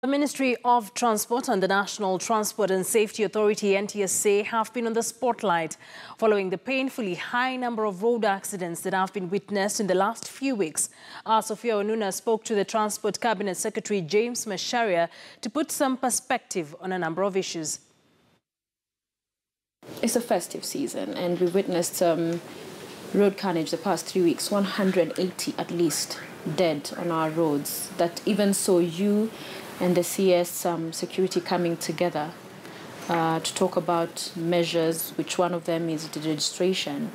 The Ministry of Transport and the National Transport and Safety Authority (NTSA) have been on the spotlight following the painfully high number of road accidents that have been witnessed in the last few weeks. Our Sophia Onuna spoke to the Transport Cabinet Secretary James Macharia to put some perspective on a number of issues. It's a festive season and we've witnessed road carnage the past 3 weeks, 180 at least dead on our roads. That even saw you and the CS security coming together to talk about measures, which one of them is the registration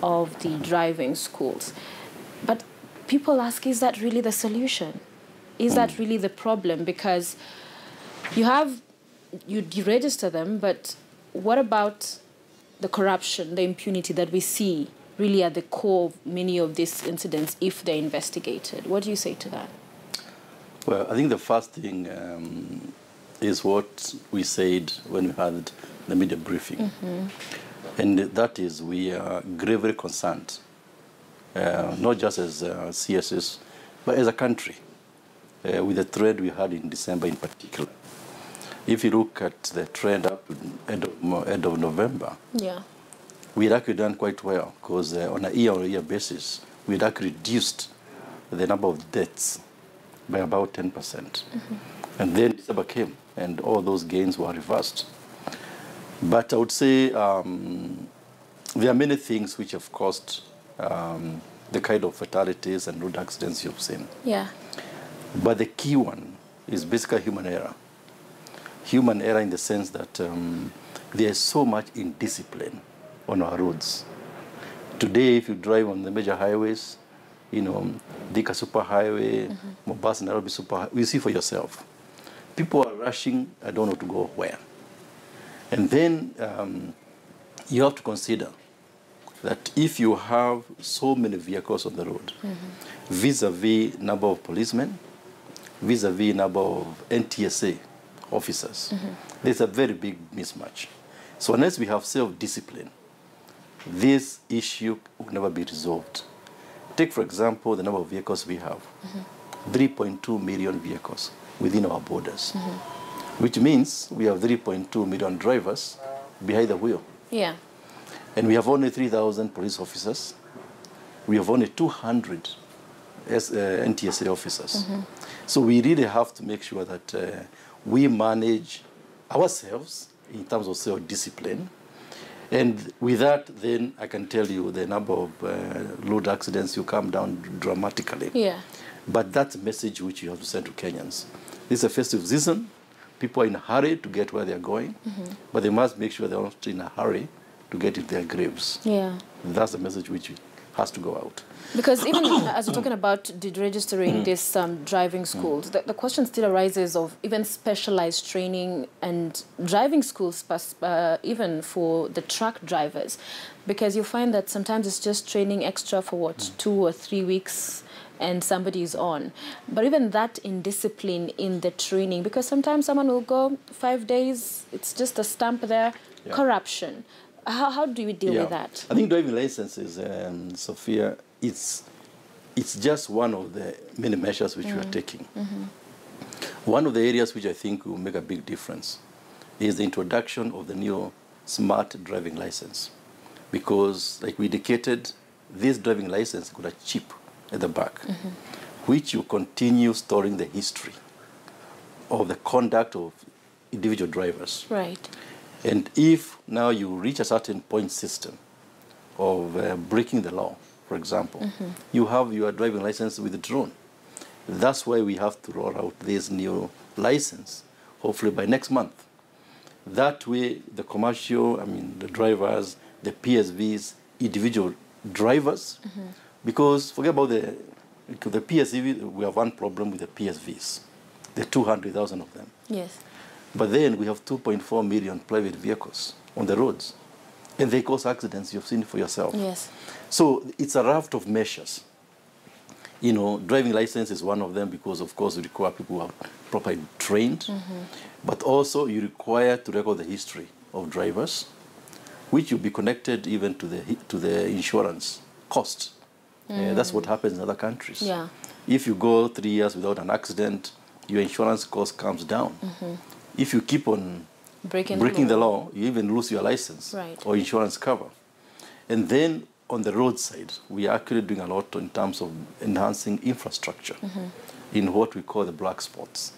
of the driving schools. But people ask, is that really the solution? Is that really the problem? Because you register them, but what about the corruption, the impunity that we see really at the core of many of these incidents if they're investigated? What do you say to that? Well, I think the first thing is what we said when we had the media briefing. And that is we are gravely concerned, not just as CSS, but as a country, with the trend we had in December in particular. If you look at the trend up to end of November, we had actually done quite well because on a year-on-year basis, we had actually reduced the number of deaths by about 10%. And then December came and all those gains were reversed. But I would say there are many things which have caused the kind of fatalities and road accidents you've seen. But the key one is basically human error. Human error in the sense that there is so much indiscipline on our roads. Today, if you drive on the major highways, you know, Thika Superhighway, Mombasa Nairobi Superhighway, you see for yourself. People are rushing, I don't know to go where. And then you have to consider that if you have so many vehicles on the road, vis-a-vis number of policemen, vis-a-vis number of NTSA officers, there's a very big mismatch. So unless we have self-discipline, this issue will never be resolved. Take, for example, the number of vehicles we have. 3.2 million vehicles within our borders, which means we have 3.2 million drivers behind the wheel. And we have only 3,000 police officers. We have only 200 NTSA officers. So we really have to make sure that we manage ourselves in terms of self-discipline. And with that, then I can tell you the number of road accidents will come down dramatically. But that's a message which you have to send to Kenyans. This is a festive season. People are in a hurry to get where they're going, but they must make sure they're not in a hurry to get into their graves. That's the message which has to go out. Because even as you're talking about registering these driving schools, the question still arises of even specialized training and driving schools, even for the truck drivers. Because you find that sometimes it's just training extra for what, 2 or 3 weeks and somebody is on. But even that indiscipline in the training, because sometimes someone will go 5 days, it's just a stamp there, corruption. How do we deal with that? I think driving licenses, Sophia, it's just one of the many measures which we are taking. One of the areas which I think will make a big difference is the introduction of the new smart driving license. Because, like we indicated, this driving license got a chip at the back, which will continue storing the history of the conduct of individual drivers. And if now you reach a certain point system of breaking the law, for example, you have your driving license with a drone. That's why we have to roll out this new license, hopefully by next month. That way, the commercial, the drivers, the PSVs, individual drivers, because forget about the PSV, we have one problem with the PSVs. There are 200,000 of them. But then we have 2.4 million private vehicles on the roads. And they cause accidents, you've seen it for yourself. So it's a raft of measures. You know, driving license is one of them because, of course, you require people who are properly trained. But also you require to record the history of drivers, which will be connected even to the insurance cost. That's what happens in other countries. If you go 3 years without an accident, your insurance cost comes down. If you keep on breaking the law, you even lose your license or insurance cover. And then on the roadside, we are actually doing a lot in terms of enhancing infrastructure in what we call the black spots.